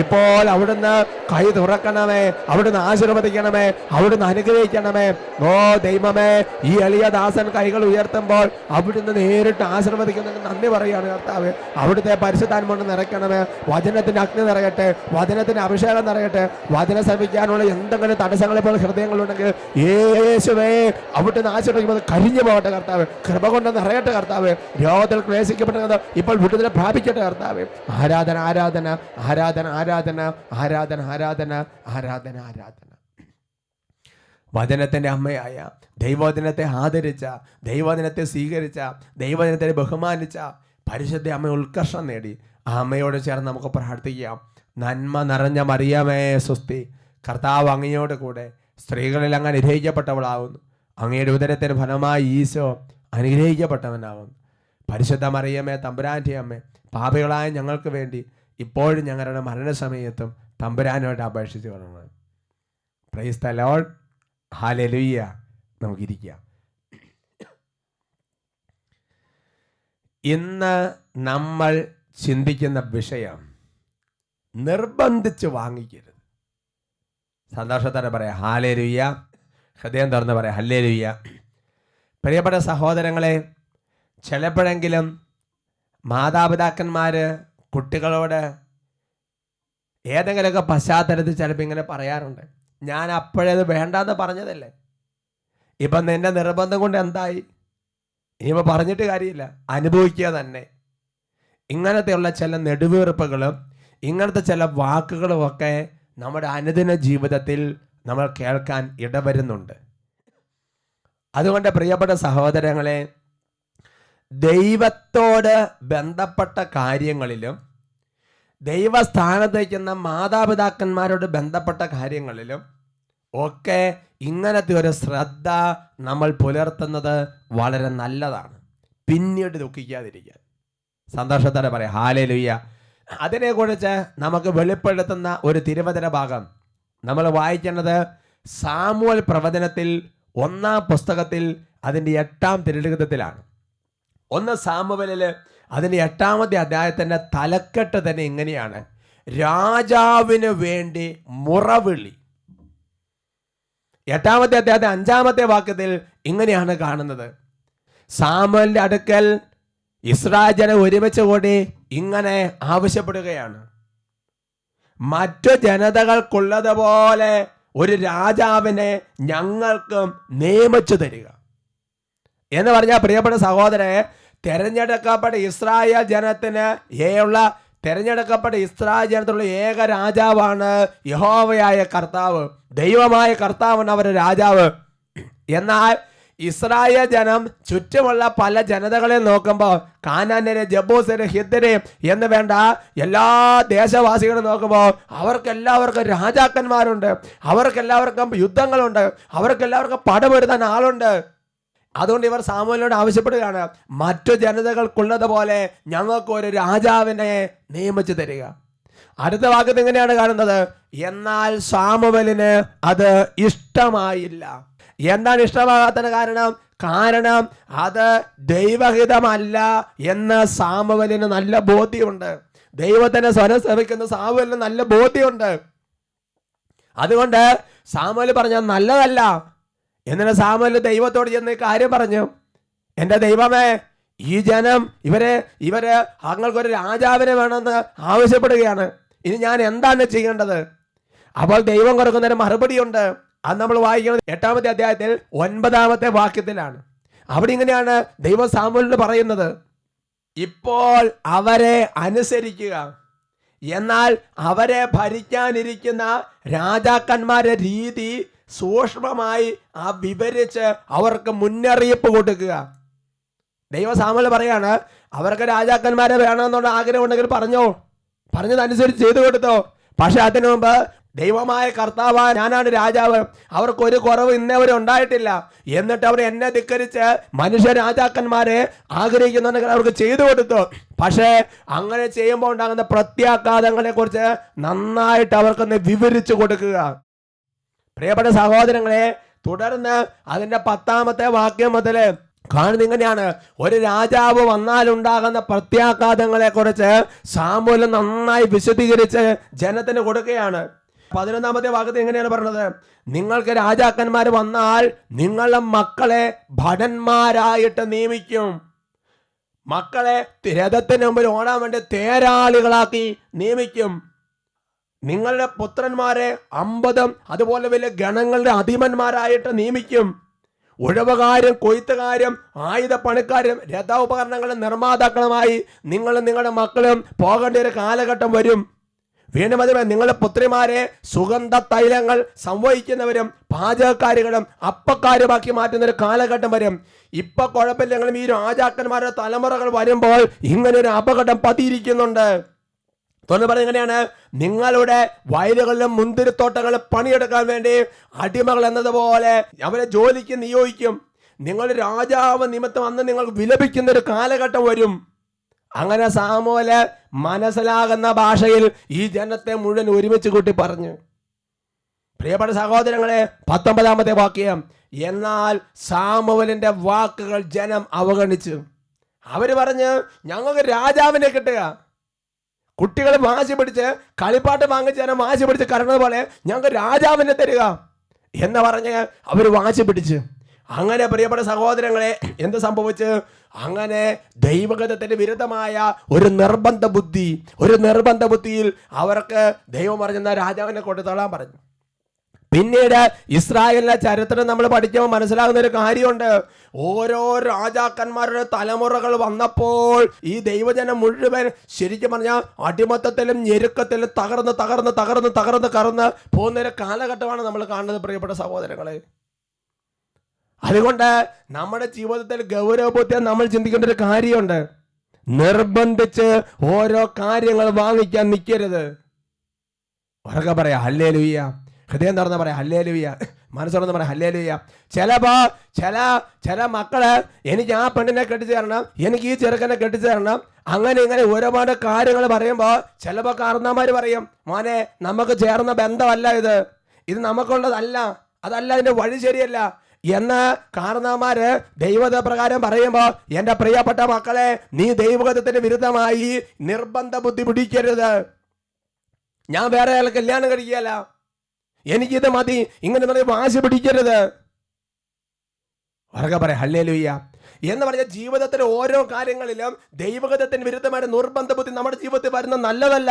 ഇപ്പോൾ അവിടുന്ന് കൈ തുറക്കണമേ, അവിടുന്ന് ആശീർവദിക്കണമേ, അവിടുന്ന് അനുഗ്രഹിക്കണമേ. ഓ ദൈവമേ, ഈ എളിയ ദാസൻ കൈകൾ ഉയർത്തുമ്പോൾ അവിടുന്ന് നേരിട്ട് ആശീർവദിക്കുന്നതിന് നന്ദി പറയുകയാണ് കർത്താവേ. അവിടുത്തെ പരിശുദ്ധാത്മാവ് നിറയ്ക്കണമേ. വചനത്തിന്റെ അഗ്നി നിറയട്ടെ, വചനത്തിന്റെ അഭിഷേകം നിറയട്ടെ. വചനം ശ്രമിക്കാനുള്ള എന്തെങ്കിലും തടസ്സങ്ങൾ ഇപ്പോൾ ഹൃദയങ്ങളുണ്ടെങ്കിൽ യേശുവേ അവിടുന്ന് ആശീർവദിക്കുന്നത് കരിഞ്ഞു പോകട്ടെ കർത്താവേ. കൃപ കൊണ്ട് നിറയട്ടെ കർത്താവേ. രോഗത്തിൽ ക്ലേശിക്കപ്പെട്ടത് ഇപ്പോൾ വിടുതൽ പ്രാപിക്കട്ടെ കർത്താവേ. ആരാധന ആരാധന ആരാധന ആരാധന ആരാധന ആരാധന ആരാധന ആരാധന. വചനത്തിൻ്റെ അമ്മയായ, ദൈവവചനത്തെ ആദരിച്ച, ദൈവവചനത്തെ സ്വീകരിച്ച, ദൈവവചനത്തെ ബഹുമാനിച്ച പരിശുദ്ധ അമ്മ ഉത്കർഷം നേടി. ആ അമ്മയോട് ചേർന്ന് നമുക്ക് പ്രാർത്ഥിക്കാം. നന്മ നിറഞ്ഞ മറിയമേ സ്വസ്തി, കർത്താവ് അങ്ങയോട് കൂടെ സ്ത്രീകളിൽ അങ്ങ് അനുഗ്രഹിക്കപ്പെട്ടവളാകുന്നു. അങ്ങയുടെ ഉദരത്തിന് ഫലമായി ഈശോ അനുഗ്രഹിക്കപ്പെട്ടവനാകുന്നു. പരിശുദ്ധ മറിയമേ, തമ്പുരാൻ്റെ അമ്മേ, പാപികളായ ഞങ്ങൾക്ക് വേണ്ടി ഇപ്പോഴും ഞങ്ങളുടെ മരണസമയത്തും തമ്പുരാനോട് അപേക്ഷിച്ച് കൊള്ളണം. Price the Lord. ഹല്ലേലൂയ. നമുക്കിരിക്കാം. ഇന്ന് നമ്മൾ ചിന്തിക്കുന്ന വിഷയം നിർബന്ധിച്ച് വാങ്ങിക്കരുത്. സന്തോഷത്തോടെ പറയാം ഹല്ലേലൂയ. ഹൃദയം തുറന്ന് പറയാം ഹല്ലേലൂയ. പ്രിയപ്പെട്ട സഹോദരങ്ങളെ, ചിലപ്പോഴെങ്കിലും മാതാപിതാക്കന്മാർ കുട്ടികളോട് ഏതെങ്കിലുമൊക്കെ പശ്ചാത്തലത്തിൽ ചിലപ്പോൾ ഇങ്ങനെ പറയാറുണ്ട്, ഞാൻ അപ്പോഴത് വേണ്ടാന്ന് പറഞ്ഞതല്ലേ, ഇപ്പം നിന്റെ നിർബന്ധം കൊണ്ട് എന്തായി, ഇനിയിപ്പോൾ പറഞ്ഞിട്ട് കാര്യമില്ല, അനുഭവിക്കുക തന്നെ. ഇങ്ങനത്തെയുള്ള ചില നെടുവീർപ്പുകളും ഇങ്ങനത്തെ ചില വാക്കുകളും ഒക്കെ നമ്മുടെ അനുദിന ജീവിതത്തിൽ നമ്മൾ കേൾക്കാൻ ഇടവരുന്നുണ്ട്. അതുകൊണ്ട് പ്രിയപ്പെട്ട സഹോദരങ്ങളെ, ദൈവത്തോട് ബന്ധപ്പെട്ട കാര്യങ്ങളിലും ദൈവസ്ഥാനത്തേക്കുന്ന മാതാപിതാക്കന്മാരോട് ബന്ധപ്പെട്ട കാര്യങ്ങളിലും ഒക്കെ ഇങ്ങനത്തെ ഒരു ശ്രദ്ധ നമ്മൾ പുലർത്തുന്നത് വളരെ നല്ലതാണ്. പിന്നീട് ദുഃഖിക്കാതിരിക്കാൻ. സന്തോഷത്തോടെ പറയാം ഹല്ലേലൂയ. അതിനെക്കുറിച്ച് നമുക്ക് വെളിപ്പെടുത്തുന്ന ഒരു തിരുവചന ഭാഗം നമ്മൾ വായിക്കുന്നത് സാമുവേൽ പ്രവചനത്തിൽ 1-ാം പുസ്തകത്തിൽ അതിൻ്റെ 8-ാം തിരുലിഖിതത്തിലാണ്. 1 സാമുവേലിൽ അതിൻ്റെ 8-ാമത്തെ അധ്യായത്തിൻ്റെ തലക്കെട്ട് തന്നെ ഇങ്ങനെയാണ്: രാജാവിന് വേണ്ടി മുറവിളി. 8-ാമത്തെ അധ്യായത്തെ 5-ാമത്തെ വാക്യത്തിൽ ഇങ്ങനെയാണ് കാണുന്നത്: സാമുവേലിന്റെ അടുക്കൽ ഇസ്രായേൽ ജനം ഒരുമിച്ച് കൂടി ഇങ്ങനെ ആവശ്യപ്പെടുകയാണ്, മറ്റു ജനതകൾക്കുള്ളതുപോലെ ഒരു രാജാവിനെ ഞങ്ങൾക്കും നിയമിച്ചു തരിക എന്ന് പറഞ്ഞാൽ, പ്രിയപ്പെട്ട സഹോദരനെ, തെരഞ്ഞെടുക്കപ്പെട്ട ഇസ്രായേൽ ജനത്തിന് തെരഞ്ഞെടുക്കപ്പെട്ട ഇസ്രായേൽ ജനത്തിലുള്ള ഏക രാജാവാണ് യഹോവയായ കർത്താവ്. ദൈവമായ കർത്താവാണ് അവരുടെ രാജാവ്. എന്നാൽ ഇസ്രായേൽ ജനം ചുറ്റുമുള്ള പല ജനതകളെ നോക്കുമ്പോൾ, കാനാന്യരെ, ജബൂസരെ, ഹിത്യരെ എന്ന് വേണ്ട എല്ലാ ദേശവാസികളും നോക്കുമ്പോൾ അവർക്കെല്ലാവർക്കും രാജാക്കന്മാരുണ്ട്, അവർക്കെല്ലാവർക്കും യുദ്ധങ്ങളുണ്ട്, അവർക്കെല്ലാവർക്കും പടപൊരുതാൻ ആളുണ്ട്. അതുകൊണ്ട് ഇവർ സാമുവേലിനോട് ആവശ്യപ്പെടുകയാണ്, മറ്റു ജനതകൾക്കുള്ളതുപോലെ ഞങ്ങൾക്ക് ഒരു രാജാവിനെ നിയമിച്ചു തരിക. അടുത്ത വാക്യത്തിൽ ഇങ്ങനെയാണ് കാണുന്നത്: എന്നാൽ സാമുവേലിന് അത് ഇഷ്ടമായില്ല. എന്താണ് ഇഷ്ടമാകാത്തതിന് കാരണം അത് ദൈവഹിതമല്ല എന്ന് സാമുവേലിന് നല്ല ബോധ്യമുണ്ട്. ദൈവത്തിന്റെ സ്വരം ശ്രവിക്കുന്ന സാമുവേലിന് നല്ല ബോധ്യമുണ്ട്. അതുകൊണ്ട് സാമുവേൽ പറഞ്ഞ നല്ലതല്ല. എന്നിട്ട് സാമുവേൽ ദൈവത്തോട് ചെന്ന് കാര്യം പറഞ്ഞു: എൻ്റെ ദൈവമേ, ഈ ജനം ഇവര് അങ്ങൾക്കൊരു രാജാവിനെ വേണമെന്ന് ആവശ്യപ്പെടുകയാണ്. ഇനി ഞാൻ എന്താണ് ചെയ്യേണ്ടത്? അപ്പോൾ ദൈവം കൊടുക്കുന്നതിന് മറുപടിയുണ്ട്. അത് നമ്മൾ വായിക്കുന്നത് 8-ാമത്തെ അധ്യായത്തിൽ 9-ാമത്തെ വാക്യത്തിലാണ്. അവിടെ ഇങ്ങനെയാണ് ദൈവം സാമുവേലിനോട് പറയുന്നത്: ഇപ്പോൾ അവരെ അനുസരിക്കുക, എന്നാൽ അവരെ ഭരിക്കാനിരിക്കുന്ന രാജാക്കന്മാരുടെ രീതി സൂക്ഷ്മമായി വിവരിച്ച് അവർക്ക് മുന്നറിയിപ്പ് കൊടുക്കുക. ദൈവം സാമുവേൽ പറയാണ്, അവർക്ക് രാജാക്കന്മാരെ വേണമെന്നുള്ള ആഗ്രഹം ഉണ്ടെങ്കിൽ പറഞ്ഞതനുസരിച്ച് ചെയ്തു കൊടുത്തോ. പക്ഷെ അതിനു മുമ്പ് ദൈവമായ കർത്താവ്, ഞാനാണ് രാജാവ്, അവർക്കൊരു കുറവ് ഇന്നേവരെ ഉണ്ടായിട്ടില്ല. എന്നിട്ട് അവർ എന്നെ ധിക്കരിച്ച് മനുഷ്യ രാജാക്കന്മാരെ ആഗ്രഹിക്കുന്നുണ്ടെങ്കിൽ അവർക്ക് ചെയ്തു കൊടുത്തു. പക്ഷേ അങ്ങനെ ചെയ്യുമ്പോൾ ഉണ്ടാകുന്ന പ്രത്യാഘാതങ്ങളെ കുറിച്ച് നന്നായിട്ട് അവർക്കൊന്ന് വിവരിച്ചു കൊടുക്കുക. പ്രിയപ്പെട്ട സഹോദരങ്ങളെ, തുടർന്ന് അതിൻ്റെ 10-ാമത്തെ വാക്യം മുതൽ കാണുന്നത് ഇങ്ങനെയാണ്: ഒരു രാജാവ് വന്നാലുണ്ടാകുന്ന പ്രത്യാഘാതങ്ങളെ കുറിച്ച് സാമുവേൽ നന്നായി വിശദീകരിച്ച് ജനത്തിന് കൊടുക്കുകയാണ്. 11-ാമത്തെ വാക്യത്തിൽ എങ്ങനെയാണ് പറഞ്ഞത്: നിങ്ങൾക്ക് രാജാക്കന്മാർ വന്നാൽ നിങ്ങളുടെ മക്കളെ ഭടന്മാരായിട്ട് നിയമിക്കും, മക്കളെ രഥത്തിന് മുമ്പിൽ ഓടാൻ വേണ്ടി തേരാളികളാക്കി നിയമിക്കും, നിങ്ങളുടെ പുത്രന്മാരെ 50 അതുപോലെ വലിയ ഗണങ്ങളുടെ അധിപന്മാരായിട്ട് നിയമിക്കും, ഉഴവുകാരും കൊയ്ത്തുകാരും ആയുധപ്പണിക്കാരും രഥോപകരണങ്ങളുടെ നിർമ്മാതാക്കളുമായി നിങ്ങളും നിങ്ങളുടെ മക്കളും പോകേണ്ട ഒരു കാലഘട്ടം വരും. വീണ്ടും അതുപോലെ നിങ്ങളുടെ പുത്രിമാരെ സുഗന്ധ തൈലങ്ങൾ സംവഹിക്കുന്നവരും പാചകക്കാരികളും അപ്പക്കാരുമാക്കി മാറ്റുന്ന ഒരു കാലഘട്ടം വരും. ഇപ്പൊ കുഴപ്പമില്ലെങ്കിലും ഈ രാജാക്കന്മാരുടെ തലമുറകൾ വരുമ്പോൾ ഇങ്ങനൊരു അപകടം പതിയിരിക്കുന്നുണ്ട്. തുറന്ന് പറഞ്ഞ എങ്ങനെയാണ്? നിങ്ങളുടെ വയലുകളിലും മുന്തിരിത്തോട്ടങ്ങളിലും പണിയെടുക്കാൻ വേണ്ടി അടിമകൾ എന്നതുപോലെ അവരെ ജോലിക്ക് നിയോഗിക്കും. നിങ്ങൾ രാജാവ് നിമിത്തം അന്ന് നിങ്ങൾ വിലപിക്കുന്ന ഒരു കാലഘട്ടം വരും. അങ്ങനെ സാമുവേല് മനസ്സിലാകുന്ന ഭാഷയിൽ ഈ ജനത്തെ മുഴുവൻ ഒരുമിച്ച് കൂട്ടി പറഞ്ഞു. പ്രിയപ്പെട്ട സഹോദരങ്ങളെ, 19-ാമത്തെ വാക്യം. എന്നാൽ സാമുവേലിന്റെ വാക്കുകൾ ജനം അവഗണിച്ചു. അവര് പറഞ്ഞ് ഞങ്ങൾക്ക് രാജാവിനെ കിട്ടുക. കുട്ടികൾ വാശി പിടിച്ച് കളിപ്പാട്ട് വാങ്ങിച്ച് ജനം വാശി പിടിച്ച് കരണത് പോലെ ഞങ്ങൾക്ക് രാജാവിനെ തരിക എന്ന് പറഞ്ഞ് അവർ വാശി പിടിച്ച്. അങ്ങനെ പ്രിയപ്പെട്ട സഹോദരങ്ങളെ, എന്ത് സംഭവിച്ച്? അങ്ങനെ ദൈവഗതത്തിന് വിരുദ്ധമായ ഒരു നിർബന്ധ ബുദ്ധിയിൽ അവർക്ക് ദൈവം പറഞ്ഞ രാജാവിനെ കൊണ്ടുതള്ളാൻ പറഞ്ഞു. പിന്നീട് ഇസ്രായേലിന്റെ ചരിത്രം നമ്മൾ പഠിക്കുമ്പോൾ മനസ്സിലാകുന്ന ഒരു കാര്യമുണ്ട്. ഓരോ രാജാക്കന്മാരുടെ തലമുറകൾ വന്നപ്പോൾ ഈ ദൈവജനം മുഴുവൻ ശരിക്കും പറഞ്ഞാൽ അടിമത്തത്തിലും ഞെരുക്കത്തിലും തകർന്ന് പോകുന്നൊരു കാലഘട്ടമാണ് നമ്മൾ കാണുന്നത് പ്രിയപ്പെട്ട സഹോദരങ്ങളെ. അതുകൊണ്ട് നമ്മുടെ ജീവിതത്തിൽ ഗൗരവബോധ്യം നമ്മൾ ചിന്തിക്കേണ്ട ഒരു കാര്യമുണ്ട്. നിർബന്ധിച്ച് ഓരോ കാര്യങ്ങൾ വാങ്ങിക്കാൻ നിൽക്കരുത്. ഉറക്കെ പറയാം ഹല്ലേലൂയ. ഹൃദയം തുറന്ന് പറയാം ഹല്ലേലൂയ. മനസ്സുറന്ന് പറയാം ഹല്ലേലൂയ. ചില മക്കള് എനിക്ക് ആ പെണ്ണിനെ കെട്ടിച്ചു തരണം, എനിക്ക് ഈ ചെറുക്കനെ കെട്ടിച്ചു തരണം, അങ്ങനെ ഇങ്ങനെ ഒരുപാട് കാര്യങ്ങൾ പറയുമ്പോൾ ചിലപ്പോൾ കാരണന്മാർ പറയും, മോനെ നമുക്ക് ചേർന്ന ബന്ധമല്ല ഇത് നമുക്കുള്ളതല്ല, അതല്ല, അതിന്റെ വഴി ശരിയല്ല എന്ന് കാരണന്മാര് ദൈവത പ്രകാരം പറയുമ്പോൾ, എൻ്റെ പ്രിയപ്പെട്ട മക്കളെ, നീ ദൈവഗതത്തിന് വിരുദ്ധമായി നിർബന്ധ ബുദ്ധി പിടിക്കരുത്. ഞാൻ വേറെ ആൾ കല്യാണം കഴിക്കുകയല്ല, എനിക്കിത് മതി, ഇങ്ങനെ പറഞ്ഞ് വാശി പിടിക്കരുത്. ഉറക്കെ പറയാം ഹല്ലേലൂയ. എന്ന് പറഞ്ഞ ജീവിതത്തിലെ ഓരോ കാര്യങ്ങളിലും ദൈവഗതത്തിന് വിരുദ്ധമായ നിർബന്ധ ബുദ്ധി നമ്മുടെ ജീവിതത്തിൽ വരുന്ന നല്ലതല്ല.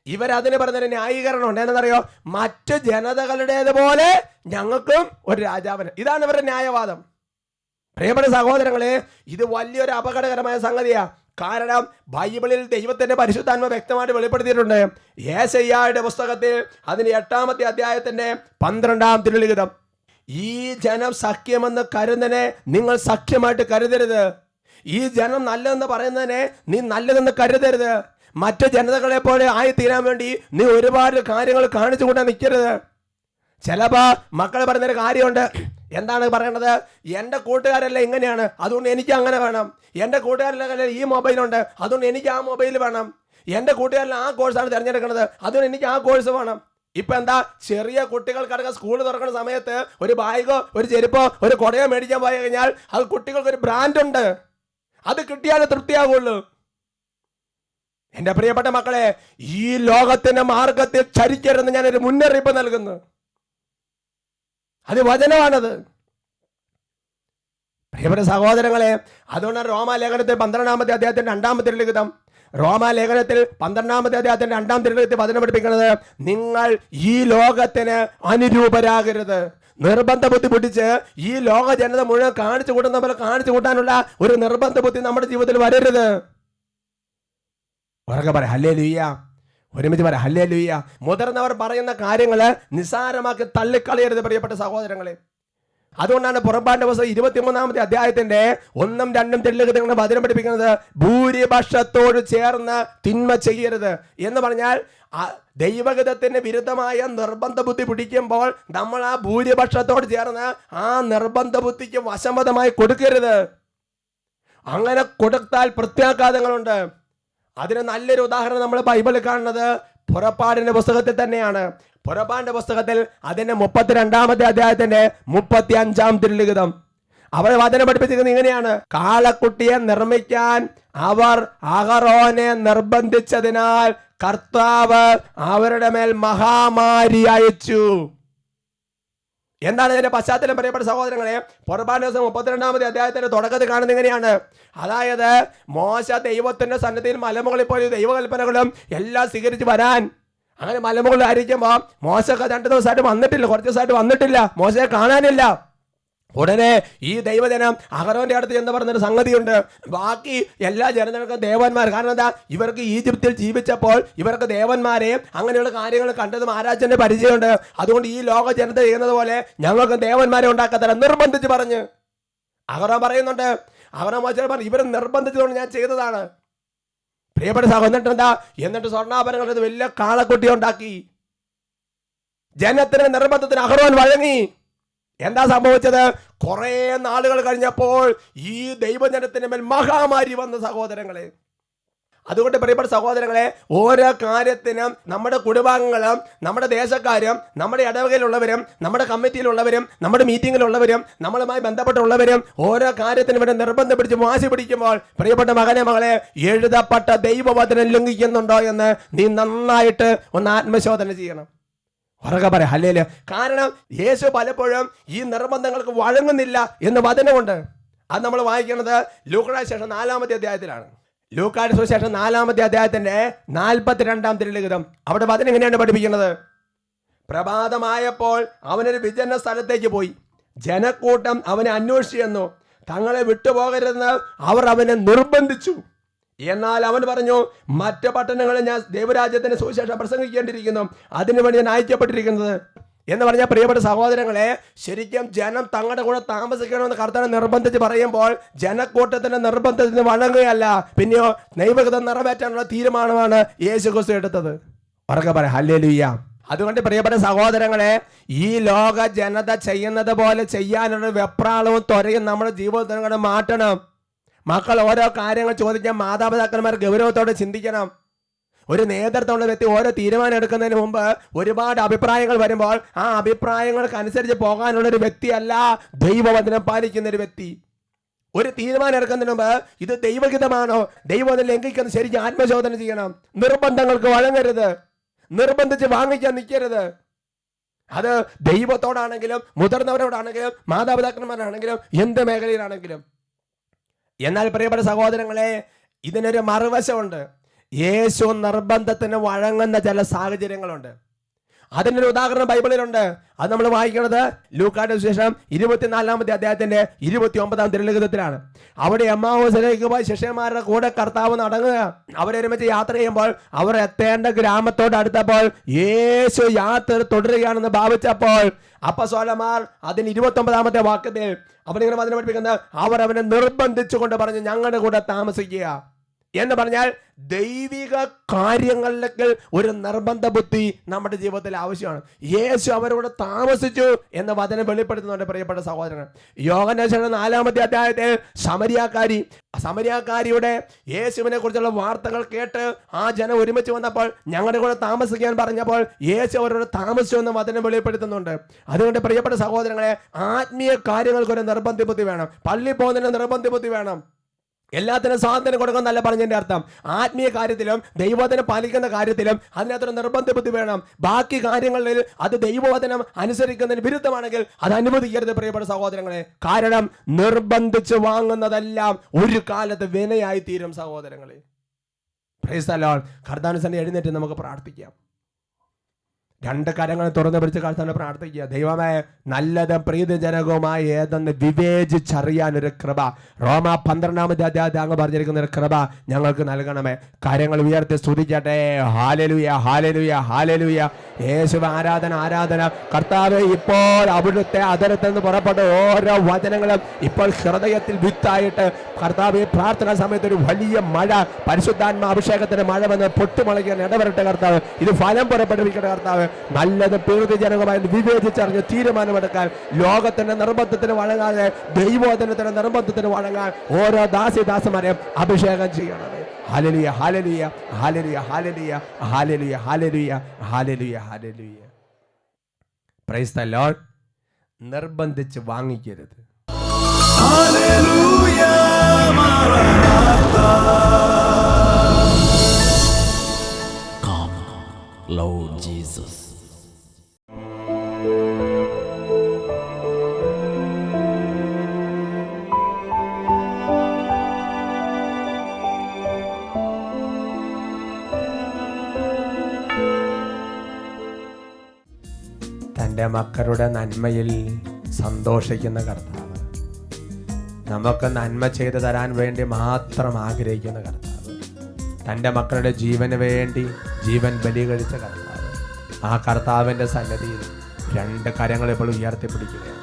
ഇവരതിന് പറഞ്ഞൊരു ന്യായീകരണം ഉണ്ട്. എന്നറിയോ? മറ്റ് ജനതകളുടേതുപോലെ ഞങ്ങൾക്കും ഒരു രാജാവിന്. ഇതാണ് ഇവരുടെ ന്യായവാദം. പ്രിയപ്പെട്ട സഹോദരങ്ങളെ, ഇത് വലിയൊരു അപകടകരമായ സംഗതിയാ. കാരണം ബൈബിളിൽ ദൈവത്തിന്റെ പരിശുദ്ധാത്മ വ്യക്തമായിട്ട് വെളിപ്പെടുത്തിയിട്ടുണ്ട്. യേശയ്യായുടെ പുസ്തകത്തിൽ അതിന്റെ 8-ാമത്തെ അധ്യായത്തിന്റെ 12-ാം തിരുലിഖിതം, ഈ ജനം സഖ്യമെന്ന് കരുതുന്നതിനെ നിങ്ങൾ സഖ്യമായിട്ട് കരുതരുത്. ഈ ജനം നല്ലതെന്ന് പറയുന്നതിനെ നീ നല്ലതെന്ന് കരുതരുത്. മറ്റ് ജനതകളെ പോലെ ആയി തീരാൻ വേണ്ടി നീ ഒരുപാട് കാര്യങ്ങൾ കാണിച്ചു കൊണ്ടാ നിൽക്കരുത്. ചിലപ്പോൾ മക്കൾ പറയുന്നൊരു കാര്യമുണ്ട്. എന്താണ് പറയണത്? എൻ്റെ കൂട്ടുകാരെല്ലാം ഇങ്ങനെയാണ്, അതുകൊണ്ട് എനിക്ക് അങ്ങനെ വേണം. എൻ്റെ കൂട്ടുകാരെല്ലാം ഈ മൊബൈലുണ്ട്, അതുകൊണ്ട് എനിക്ക് ആ മൊബൈൽ വേണം. എൻ്റെ കൂട്ടുകാരെല്ലാം ആ കോഴ്സാണ് തിരഞ്ഞെടുക്കുന്നത്, അതുകൊണ്ട് എനിക്ക് ആ കോഴ്സ് വേണം. ഇപ്പൊ എന്താ, ചെറിയ കുട്ടികൾക്കടക്കം സ്കൂൾ തുറക്കുന്ന സമയത്ത് ഒരു ബാഗോ ഒരു ചെരുപ്പോ ഒരു കുടയോ മേടിക്കാൻ പോയി കഴിഞ്ഞാൽ അത് കുട്ടികൾക്ക് ഒരു ബ്രാൻഡ് ഉണ്ട്, അത് കിട്ടിയാലേ തൃപ്തിയാകുള്ളൂ. എൻ്റെ പ്രിയപ്പെട്ട മക്കളെ, ഈ ലോകത്തിന്റെ മാർഗത്തിൽ ചരിക്കരുതെന്ന് ഞാനൊരു മുന്നറിയിപ്പ് നൽകുന്നു. അത് വചനമാണത്. പ്രിയപ്പെട്ട സഹോദരങ്ങളെ, അതുകൊണ്ട് റോമാലേഖനത്തിൽ 12-ാമത്തെ അധ്യായത്തിന്റെ 2-ാമത്തെ ലിഖിതം, റോമാലേഖനത്തിൽ 12-ാമത്തെ അധ്യായത്തിന്റെ 2-ാം തിരുലിഖിതത്തിൽ വചനം പഠിപ്പിക്കുന്നത്, നിങ്ങൾ ഈ ലോകത്തിന് അനുരൂപരാകരുത്. നിർബന്ധ ബുദ്ധി പിടിച്ച് ഈ ലോക ജനത മുഴുവൻ കാണിച്ചു കൂട്ടുന്ന പോലെ കാണിച്ചു കൂട്ടാനുള്ള ഒരു നിർബന്ധ ബുദ്ധി നമ്മുടെ ജീവിതത്തിൽ വരരുത്. ഉറക്കെ പറയാം ഹല്ലേലൂയ. ഒരുമിച്ച് പറയാം ഹല്ലേലൂയ. മുതിർന്നവർ പറയുന്ന കാര്യങ്ങള് നിസ്സാരമാക്കി തള്ളിക്കളയരുത് പ്രിയപ്പെട്ട സഹോദരങ്ങളെ. അതുകൊണ്ടാണ് പുറപ്പാടിന്റെ പുസ്തകം 23-ാമത്തെ അധ്യായത്തിന്റെ 1-ഉം 2-ഉം തിരുലിഖിതങ്ങൾ വചനം പഠിപ്പിക്കുന്നത്, ഭൂരിപക്ഷത്തോട് ചേർന്ന് തിന്മ ചെയ്യരുത് എന്ന് പറഞ്ഞാൽ ദൈവഗതത്തിന് വിരുദ്ധമായ നിർബന്ധ ബുദ്ധി പിടിക്കുമ്പോൾ നമ്മൾ ആ ഭൂരിപക്ഷത്തോട് ചേർന്ന് ആ നിർബന്ധ ബുദ്ധിക്ക് വശംവദമായി കൊടുക്കരുത്. അങ്ങനെ കൊടുത്താൽ പ്രത്യാഘാതങ്ങളുണ്ട്. അതിന് നല്ലൊരു ഉദാഹരണം നമ്മൾ ബൈബിളിൽ കാണുന്നത് പുറപ്പാടിന്റെ പുസ്തകത്തിൽ തന്നെയാണ്. പുറപ്പാടിന്റെ പുസ്തകത്തിൽ അതിന്റെ 32-ാമത്തെ അധ്യായത്തിന്റെ 35-ാം തിരുലിഖിതം അവർ വചനം പഠിപ്പിച്ചിരിക്കുന്നത് ഇങ്ങനെയാണ്: കാളക്കുട്ടിയെ നിർമ്മിക്കാൻ അവർ അഹറോനെ നിർബന്ധിച്ചതിനാൽ കർത്താവ് അവരുടെ മേൽ മഹാമാരി അയച്ചു. എന്താണ് ഇതിന്റെ പശ്ചാത്തലം പ്രിയപ്പെട്ട സഹോദരങ്ങളെ? പുറപ്പാടിന്റെ ദിവസം 32-ാമത്തെ അധ്യായത്തിന്റെ തുടക്കത്തിൽ കാണുന്നത് ഇങ്ങനെയാണ്. അതായത് മോശ ദൈവത്തിന്റെ സന്നിധിയിൽ മലമുകളിൽ പോയി ദൈവകൽപ്പനകളും എല്ലാം സ്വീകരിച്ച് വരാൻ അങ്ങനെ മലമുകളിൽ ആയിരിക്കുമ്പോൾ മോശക്ക് 2 ദിവസമായിട്ട് വന്നിട്ടില്ല, കുറച്ച് ദിവസമായിട്ട് വന്നിട്ടില്ല, മോശയെ കാണാനില്ല. ഉടനെ ഈ ദൈവജനം അഹരോന്റെ അടുത്ത് എന്ന് പറഞ്ഞൊരു സംഗതിയുണ്ട്. ബാക്കി എല്ലാ ജനതകൾക്കും ദേവന്മാർ. കാരണം എന്താ? ഇവർക്ക് ഈജിപ്തിൽ ജീവിച്ചപ്പോൾ ഇവർക്ക് ദേവന്മാരെയും അങ്ങനെയുള്ള കാര്യങ്ങൾ കണ്ടതും ആരാധന്റെ പരിചയമുണ്ട്. അതുകൊണ്ട് ഈ ലോക ജനത ചെയ്യുന്നത് പോലെ ഞങ്ങൾക്ക് ദേവന്മാരെ ഉണ്ടാക്കത്തല്ല നിർബന്ധിച്ച് പറഞ്ഞ് അഹറോൻ പറയുന്നുണ്ട്. അഹറോൻ മോശയോട് പറഞ്ഞു, ഇവർ നിർബന്ധിച്ചുകൊണ്ട് ഞാൻ ചെയ്തതാണ്. പ്രിയപ്പെട്ട സഹോദരൻ എന്നിട്ട് സ്വർണ്ണാഭരണങ്ങൾ വലിയ കാളക്കുട്ടി ഉണ്ടാക്കി. ജനത്തിന് നിർബന്ധത്തിന് അഹ്റോൻ വഴങ്ങി. എന്താ സംഭവിച്ചത്? കുറെ നാളുകൾ കഴിഞ്ഞപ്പോൾ ഈ ദൈവജനത്തിന് മേൽ മഹാമാരി വന്ന സഹോദരങ്ങളെ. അതുകൊണ്ട് പ്രിയപ്പെട്ട സഹോദരങ്ങളെ, ഓരോ കാര്യത്തിനും നമ്മുടെ കുടുംബാംഗങ്ങളും നമ്മുടെ ദേശക്കാരും നമ്മുടെ ഇടവകയിലുള്ളവരും നമ്മുടെ കമ്മിറ്റിയിലുള്ളവരും നമ്മുടെ മീറ്റിങ്ങിലുള്ളവരും നമ്മളുമായി ബന്ധപ്പെട്ടുള്ളവരും ഓരോ കാര്യത്തിനും ഇവിടെ നിർബന്ധം പിടിച്ച് വാശി പിടിക്കുമ്പോൾ, പ്രിയപ്പെട്ട മകനെ മകളെ, എഴുതപ്പെട്ട ദൈവവചനം ലംഘിക്കുന്നുണ്ടോ എന്ന് നീ നന്നായിട്ട് ഒന്ന് ആത്മശോധന ചെയ്യണം. ഉറക്കെ പറ ഹല്ലേലൂയ. കാരണം യേശു പലപ്പോഴും ഈ നിർബന്ധങ്ങൾക്ക് വഴങ്ങുന്നില്ല എന്ന് വചനമുണ്ട്. അത് നമ്മൾ വായിക്കുന്നത് ലൂക്കായുടെ സുവിശേഷം 4-ാമത്തെ അധ്യായത്തിലാണ്. ലൂക്കായുടെ സുവിശേഷം 4-ാമത്തെ അധ്യായത്തിന്റെ 42-ാം തിരുലിഖിതം. അവിടെ വചനം എങ്ങനെയാണ് പഠിപ്പിക്കുന്നത്? പ്രഭാതമായപ്പോൾ അവനൊരു വിജന സ്ഥലത്തേക്ക് പോയി. ജനക്കൂട്ടം അവനെ അന്വേഷിച്ചു ചെന്നു. തങ്ങളെ വിട്ടുപോകരുതെന്ന് അവർ അവനെ നിർബന്ധിച്ചു. എന്നാൽ അവൻ പറഞ്ഞു, മറ്റ് പട്ടണങ്ങളിൽ ഞാൻ ദൈവരാജ്യത്തിന്റെ സുവിശേഷം പ്രസംഗിക്കേണ്ടിയിരിക്കുന്നു, അതിനുവേണ്ടി ഞാൻ അയക്കപ്പെട്ടിരിക്കുന്നത് എന്ന് പറഞ്ഞ പ്രിയപ്പെട്ട സഹോദരങ്ങളെ, ശരിക്കും ജനം തങ്ങളുടെ കൂടെ താമസിക്കണമെന്ന് കർത്താവ് നിർബന്ധിച്ച് പറയുമ്പോൾ ജനക്കൂട്ടത്തിന്റെ നിർബന്ധത്തിന് വഴങ്ങുകയല്ല, പിന്നെയോ ദൈവഹിതം നിറവേറ്റാനുള്ള തീരുമാനമാണ് യേശു ക്രിസ്തു എടുത്തത്. ഉറക്കെ പറ ഹല്ലേലൂയ. അതുകൊണ്ട് പ്രിയപ്പെട്ട സഹോദരങ്ങളെ, ഈ ലോക ജനത ചെയ്യുന്നത് പോലെ ചെയ്യാനുള്ള വെപ്രാളവും ത്വരയും നമ്മുടെ ജീവിതത്തിൽ മാറ്റണം. മക്കൾ ഓരോ കാര്യങ്ങൾ ചോദിക്കാൻ മാതാപിതാക്കന്മാർ ഗൗരവത്തോടെ ചിന്തിക്കണം. ഒരു നേതൃത്വമുള്ള വ്യക്തി ഓരോ തീരുമാനം എടുക്കുന്നതിന് മുമ്പ് ഒരുപാട് അഭിപ്രായങ്ങൾ വരുമ്പോൾ ആ അഭിപ്രായങ്ങൾക്ക് അനുസരിച്ച് പോകാനുള്ളൊരു വ്യക്തിയല്ല ദൈവവചനം പാലിക്കുന്ന ഒരു വ്യക്തി. ഒരു തീരുമാനം എടുക്കുന്നതിന് മുമ്പ് ഇത് ദൈവഹിതമാണോ, ദൈവവചനം ലംഘിക്കുന്നത് ശരിക്കും ആത്മശോധന ചെയ്യണം. നിർബന്ധങ്ങൾക്ക് വഴങ്ങരുത്, നിർബന്ധിച്ച് വാങ്ങിക്കാൻ നിൽക്കരുത്. അത് ദൈവത്തോടാണെങ്കിലും മുതിർന്നവരോടാണെങ്കിലും മാതാപിതാക്കന്മാരാണെങ്കിലും എന്ത് മേഖലയിലാണെങ്കിലും. എന്നാൽ പ്രിയപ്പെട്ട സഹോദരങ്ങളെ, ഇതിനൊരു മറുവശമുണ്ട്. യേശു നിർബന്ധത്തിന് വഴങ്ങുന്ന ചില സാഹചര്യങ്ങളുണ്ട്. അതിനൊരു ഉദാഹരണം ബൈബിളിലുണ്ട്. അത് നമ്മൾ വായിക്കുന്നത് ലൂക്കായുടെ സുവിശേഷം 24-ാമത്തെ അധ്യായത്തിന്റെ 29-ാം തിരുലിഖിതത്തിലാണ്. അവിടെ എമ്മാവൂസിലേക്ക് പോയി ശിഷ്യന്മാരുടെ കൂടെ കർത്താവ് നടങ്ങുക. അവരൊരുമിച്ച് യാത്ര ചെയ്യുമ്പോൾ അവർ എത്തേണ്ട ഗ്രാമത്തോട് അടുത്തപ്പോൾ യേശു യാത്ര തുടരുകയാണെന്ന് ഭാവിച്ചപ്പോൾ അപ്പസ്തോലന്മാർ അതിന് 29-ാമത്തെ വാക്യത്തിൽ അവനിങ്ങനെ വചനം പഠിപ്പിക്കുന്നത്, അവർ അവനെ നിർബന്ധിച്ചുകൊണ്ട് പറഞ്ഞു, ഞങ്ങളുടെ കൂടെ താമസിക്കുക എന്ന് പറഞ്ഞാൽ ദൈവിക കാര്യങ്ങളിലേക്ക് ഒരു നിർബന്ധ ബുദ്ധി നമ്മുടെ ജീവിതത്തിൽ ആവശ്യമാണ്. യേശു അവരോട് താമസിച്ചു എന്ന് വചനം വെളിപ്പെടുത്തുന്നുണ്ട്. പ്രിയപ്പെട്ട സഹോദരങ്ങൾ, യോഹന്നാന്റെ സുവിശേഷം 4-ാമത്തെ അധ്യായത്തിൽ സമരിയാക്കാരിയുടെ യേശുവിനെ കുറിച്ചുള്ള വാർത്തകൾ കേട്ട് ആ ജനം ഒരുമിച്ച് വന്നപ്പോൾ ഞങ്ങളുടെ കൂടെ താമസിക്കാൻ പറഞ്ഞപ്പോൾ യേശു അവരോട് താമസിച്ചു എന്ന് വചനം വെളിപ്പെടുത്തുന്നുണ്ട്. അതുകൊണ്ട് പ്രിയപ്പെട്ട സഹോദരങ്ങളെ, ആത്മീയ കാര്യങ്ങൾക്കൊരു നിർബന്ധ ബുദ്ധി വേണം. പള്ളി പോകുന്നതിന് നിർബന്ധ ബുദ്ധി വേണം. എല്ലാത്തിനും സ്വാതന്ത്ര്യം കൊടുക്കുന്നല്ല പറഞ്ഞതിന്റെ അർത്ഥം. ആത്മീയ കാര്യത്തിലും ദൈവവചനം പാലിക്കുന്ന കാര്യത്തിലും അതിനകത്തൊരു നിർബന്ധ ബുദ്ധി വേണം. ബാക്കി കാര്യങ്ങളിൽ അത് ദൈവവചനം അനുസരിക്കുന്നതിന് വിരുദ്ധമാണെങ്കിൽ അത് അനുവദിക്കരുത് പ്രിയപ്പെട്ട സഹോദരങ്ങളെ. കാരണം നിർബന്ധിച്ച് വാങ്ങുന്നതെല്ലാം ഒരു കാലത്ത് വിനയായി തീരും സഹോദരങ്ങളെ. Price the Lord. കർത്താവിനെ എഴുന്നേറ്റ് നമുക്ക് പ്രാർത്ഥിക്കാം. രണ്ട് കരങ്ങൾ തുറന്നു പിടിച്ച് കർത്താവിനെ പ്രാർത്ഥിക്കുക. ദൈവമേ, നല്ലതും പ്രീതിജനകവുമായ ഏതെന്ന് വിവേചിച്ചറിയാനൊരു കൃപ, റോമ 12-ാമത്തെ അധ്യായത്തിൽ അങ്ങ് പറഞ്ഞിരിക്കുന്ന ഒരു കൃപ ഞങ്ങൾക്ക് നൽകണമേ. കാര്യങ്ങൾ ഉയർത്തി സ്തുതിക്കട്ടെ. ഹല്ലേലൂയ, ഹല്ലേലൂയ, ഹല്ലേലൂയ. യേശുവേ, ആരാധന, ആരാധന. കർത്താവേ, ഇപ്പോൾ അവിടുത്തെ അതിരത്തിൽ നിന്ന് പുറപ്പെട്ട ഓരോ വചനങ്ങളും ഇപ്പോൾ ഹൃദയത്തിൽ വിത്തായിട്ട് കർത്താവേ, പ്രാർത്ഥനാ സമയത്ത് ഒരു വലിയ മഴ, പരിശുദ്ധാത്മ അഭിഷേകത്തിന്റെ മഴ വന്ന് പൊട്ടുമുളയ്ക്കാൻ ഇടവരട്ടെ കർത്താവ്. ഇത് ഫലം പുറപ്പെടുവിക്കട്ടെ കർത്താവ്. നല്ലത് പ്രീതിജനകമായി വിവേചിച്ചറിഞ്ഞ് തീരുമാനമെടുക്കാൻ, ലോകത്തിന്റെ നിർബന്ധത്തിന് വഴങ്ങാതെ ദൈവവചനത്തിന്റെ നിർബന്ധത്തിന് വഴങ്ങാൻ ഓരോ ദാസിദാസന്മാരെയും അഭിഷേകം ചെയ്യണമേ. ഹല്ലേലൂയ, ഹല്ലേലൂയ, ഹല്ലേലൂയ, ഹല്ലേലൂയ, ഹല്ലേലൂയ, ഹല്ലേലൂയ, ഹല്ലേലൂയ, ഹല്ലേലൂയ. Price the Lord. നിർബന്ധിച്ച് വാങ്ങിക്കരുത്. ഹല്ലേലൂയ, മറനാഥാ. Come, Lord Jesus. തൻ്റെ മക്കളുടെ നന്മയിൽ സന്തോഷിക്കുന്ന കർത്താവ്, നമുക്ക് നന്മ ചെയ്തു തരാൻ വേണ്ടി മാത്രം ആഗ്രഹിക്കുന്ന കർത്താവ്, തൻ്റെ മക്കളുടെ ജീവന് വേണ്ടി ജീവൻ ബലി കഴിച്ച കർത്താവ്, ആ കർത്താവിൻ്റെ സന്നിധിയിൽ രണ്ട് കരങ്ങൾ ഇപ്പോൾ ഉയർത്തിപ്പിടിക്കുകയാണ്.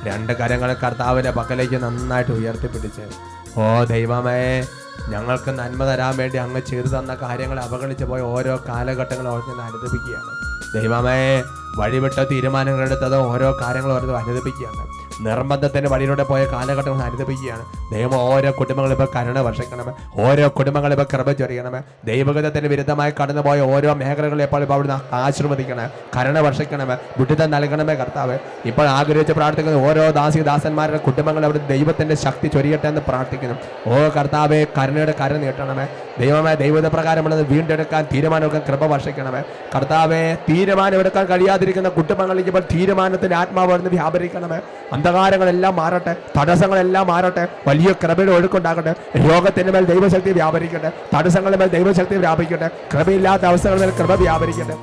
രണ്ട് കരങ്ങൾ കർത്താവിൻ്റെ പക്കലേക്ക് നന്നായിട്ട് ഉയർത്തിപ്പിടിച്ച്, ഓ ദൈവമേ, ഞങ്ങൾക്ക് നന്മ തരാൻ വേണ്ടി അങ്ങ് ചെയ്തു തന്ന കാര്യങ്ങളെ അവഗണിച്ച് പോയ ഓരോ കാലഘട്ടങ്ങളും ഓർത്ത് ഞാൻ അനുദപിക്കുകയാണ്. ദൈവമേ, വഴിവിട്ട തീരുമാനങ്ങളെടുത്തത് ഓരോ കാര്യങ്ങളും ഓർത്ത് അനുദപിക്കുകയാണ്. നിർബന്ധത്തിന്റെ വഴിയിലൂടെ പോയ കാലഘട്ടങ്ങൾ അനുദപിക്കുകയാണ്. ദൈവം ഓരോ കുടുംബങ്ങളും ഇപ്പോൾ കരുണ വർഷിക്കണമേ, ഓരോ കുടുംബങ്ങളും ഇപ്പോൾ കൃപ ചൊരിയണമേ. ദൈവഗതത്തിന് വിരുദ്ധമായി കടന്നുപോയ ഓരോ മേഖലകളെ ഇപ്പോൾ ഇപ്പോൾ അവിടുന്ന് ആശീർവദിക്കണേ, കരുണ വർഷിക്കണമേ, വിടുതൽ നൽകണമേ കർത്താവ്. ഇപ്പോൾ ആഗ്രഹിച്ച് പ്രാർത്ഥിക്കുന്ന ഓരോ ദാസിദാസന്മാരുടെ കുടുംബങ്ങൾ അവിടെ ദൈവത്തിന്റെ ശക്തി ചൊരിയട്ടെ എന്ന് പ്രാർത്ഥിക്കുന്നു. ഓ കർത്താവെ, കരുണയുടെ കര നീട്ടണമേ. ദൈവമേ, ദൈവത പ്രകാരമുള്ളത് വീണ്ടെടുക്കാൻ തീരുമാനമെടുക്കാൻ കൃപ വർഷിക്കണമേ കർത്താവെ. തീരുമാനമെടുക്കാൻ കഴിയാതിരിക്കുന്ന കുടുംബങ്ങളിലേക്ക് ഇപ്പോൾ തീരുമാനത്തിന്റെ ആത്മാവ് വ്യാപരിക്കണമേ. അന്ധകാരങ്ങളെല്ലാം മാറട്ടെ, തടസ്സങ്ങളെല്ലാം മാറട്ടെ, വലിയ കൃപയുടെ ഒഴുക്കുണ്ടാകട്ടെ. രോഗത്തിന് മേൽ ദൈവശക്തി വ്യാപരിക്കട്ടെ, തടസ്സങ്ങളുടെ മേൽ ദൈവശക്തി വ്യാപിക്കട്ടെ, കൃപയില്ലാത്ത അവസ്ഥകളുടെ മേൽ കൃപ വ്യാപരിക്കട്ടെ.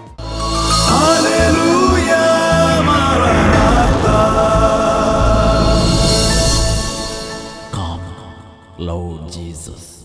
Come, Lord Jesus.